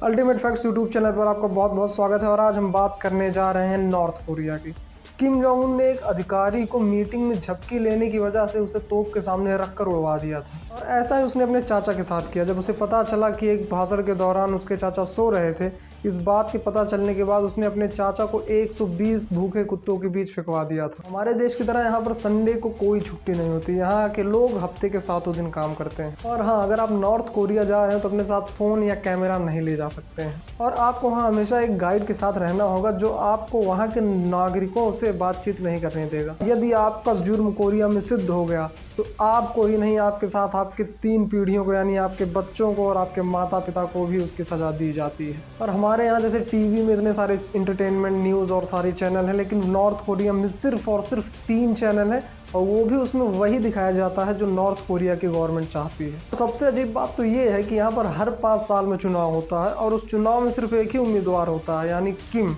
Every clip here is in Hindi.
अल्टीमेट फैक्ट्स यूट्यूब चैनल पर आपका बहुत बहुत स्वागत है। और आज हम बात करने जा रहे हैं नॉर्थ कोरिया की। किम जोंग उन ने एक अधिकारी को मीटिंग में झपकी लेने की वजह से उसे तोप के सामने रखकर उड़वा दिया था। और ऐसा ही उसने अपने चाचा के साथ किया। जब उसे पता चला कि एक भाषण के दौरान उसके चाचा सो रहे थे, इस बात के पता चलने के बाद उसने अपने चाचा को 120 भूखे कुत्तों के बीच फेंकवा दिया था। हमारे देश की तरह यहाँ पर संडे को कोई छुट्टी नहीं होती। यहाँ के लोग हफ्ते के 7 दिन काम करते हैं। और हाँ, अगर आप नॉर्थ कोरिया जा रहे हैं तो अपने साथ फ़ोन या कैमरा नहीं ले जा सकते हैं। और आपको वहाँ हमेशा एक गाइड के साथ रहना होगा जो आपको वहाँ के नागरिकों से बातचीत नहीं करने देगा। यदि आपका जुर्म कोरिया में सिद्ध हो गया तो आपको ही नहीं, आपके साथ आपके 3 पीढ़ियों को यानी आपके बच्चों को और आपके माता पिता को भी उसकी सज़ा दी जाती है। और हमारे यहाँ जैसे टीवी में इतने सारे इंटरटेनमेंट न्यूज़ और सारे चैनल हैं, लेकिन नॉर्थ कोरिया में सिर्फ और सिर्फ 3 चैनल हैं, और वो भी उसमें वही दिखाया जाता है जो नॉर्थ कोरिया की गवर्नमेंट चाहती है। सबसे अजीब बात तो ये है कि यहाँ पर हर 5 साल में चुनाव होता है और उस चुनाव में सिर्फ एक ही उम्मीदवार होता है, यानी किम।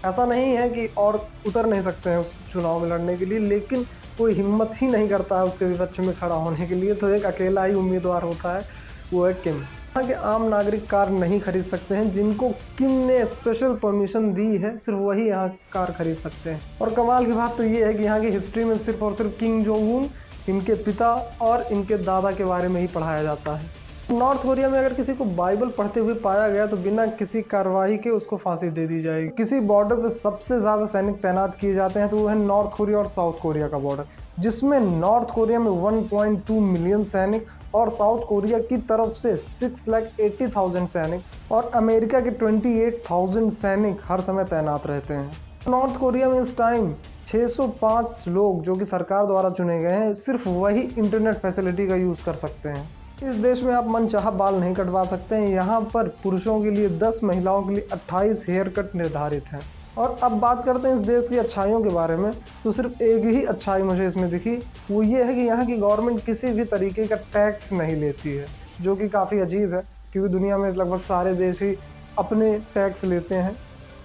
ऐसा नहीं है कि और उतर नहीं सकते हैं उस चुनाव में लड़ने के लिए, लेकिन कोई हिम्मत ही नहीं करता है उसके विपक्ष में खड़ा होने के लिए। तो एक अकेला ही उम्मीदवार होता है, वो है किम। यहाँ के आम नागरिक कार नहीं खरीद सकते हैं। जिनको किम ने स्पेशल परमिशन दी है, सिर्फ वही यहाँ कार खरीद सकते हैं। और कमाल की बात तो ये है कि यहाँ की हिस्ट्री में सिर्फ और सिर्फ किम जोंग उन, इनके पिता और इनके दादा के बारे में ही पढ़ाया जाता है। नॉर्थ कोरिया में अगर किसी को बाइबल पढ़ते हुए पाया गया तो बिना किसी कार्रवाई के उसको फांसी दे दी जाएगी। किसी बॉर्डर पर सबसे ज़्यादा सैनिक तैनात किए जाते हैं तो वो है नॉर्थ कोरिया और साउथ कोरिया का बॉर्डर, जिसमें नॉर्थ कोरिया में 1.2 मिलियन सैनिक और साउथ कोरिया की तरफ से 6,80,000 सैनिक और अमेरिका के 28,000 सैनिक हर समय तैनात रहते हैं। नॉर्थ कोरिया में इस टाइम 605 लोग जो कि सरकार द्वारा चुने गए हैं, सिर्फ वही इंटरनेट फैसिलिटी का यूज़ कर सकते हैं। इस देश में आप मनचाहा बाल नहीं कटवा सकते हैं। यहाँ पर पुरुषों के लिए 10, महिलाओं के लिए 28 हेयर कट निर्धारित हैं। और अब बात करते हैं इस देश की अच्छाइयों के बारे में, तो सिर्फ एक ही अच्छाई मुझे इसमें दिखी, वो ये है कि यहाँ की गवर्नमेंट किसी भी तरीके का टैक्स नहीं लेती है, जो कि काफ़ी अजीब है क्योंकि दुनिया में लगभग सारे देश ही अपने टैक्स लेते हैं।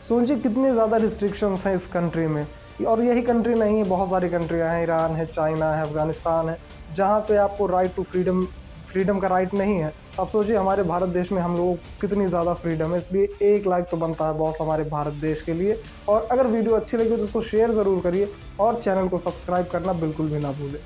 सोचिए कितने ज़्यादा रिस्ट्रिक्शंस हैं इस कंट्री में। और यही कंट्री नहीं है, बहुत सारी कंट्रियाँ हैं, ईरान है, चाइना है, अफगानिस्तान है, जहाँ पे आपको राइट टू फ्रीडम का राइट नहीं है। अब सोचिए हमारे भारत देश में हम लोगों को कितनी ज़्यादा फ्रीडम है। इसलिए एक लाइक तो बनता है बॉस हमारे भारत देश के लिए। और अगर वीडियो अच्छी लगी तो उसको शेयर ज़रूर करिए और चैनल को सब्सक्राइब करना बिल्कुल भी ना भूलें।